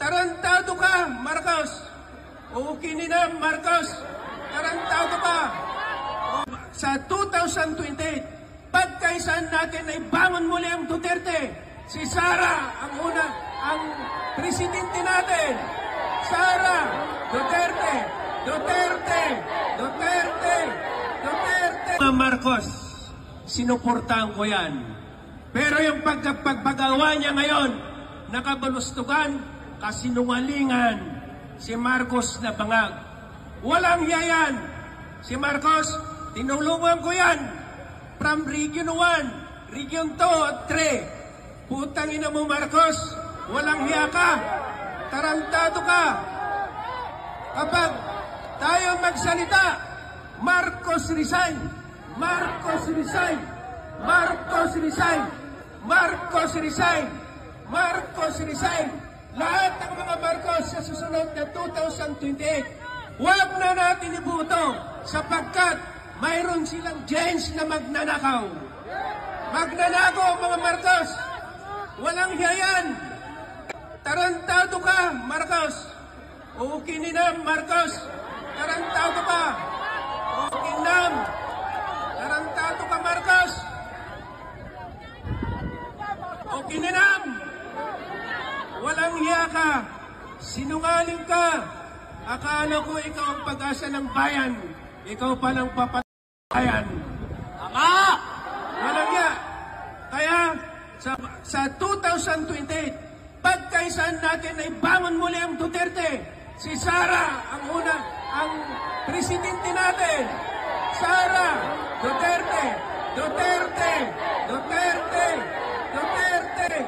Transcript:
Tarantado ka, Marcos. Ukinina, Marcos. Tarantado ka. Sa 2028, pagkaisan natin ay bangon muli ang Duterte. Si Sara ang presidente natin. Sara, Duterte, Duterte, Duterte, Duterte. Marcos, sinuportahan ko yan. Pero yung pagpagawa niya ngayon, nakabalustugan, kasinungalingan, si Marcos na bangag. Walang yayan. Si Marcos, tinulungan ko yan. From Region 1, Region 2 at 3. Putang ina mo, Marcos, walang hiya ka. Tarantado ka. Kapag tayo magsalita, Marcos resign. Marcos resign. Marcos resign. Marcos resign. Marcos resign. Lahat ng mga Marcos sa susunod na 2028, huwag na natin ibuto sapagkat mayroon silang gens na magnanakaw. Magnanakaw mga Marcos. Walang hiyayan. Tarantado ka, Marcos. Ukinam, Marcos. Tarantado ka. Ukinam. Tarantado ka, Marcos. Ukinam. Walang hiya ka. Sinungaling ka. Akala ko ikaw ang pag-asa ng bayan. Ikaw palang papatayan. Tama! Walang hiya. Kaya sa 2028, pagkaisan natin ay bangon muli ang Duterte. Si Sara ang presidente natin. Sara, Duterte, Duterte, Duterte, Duterte.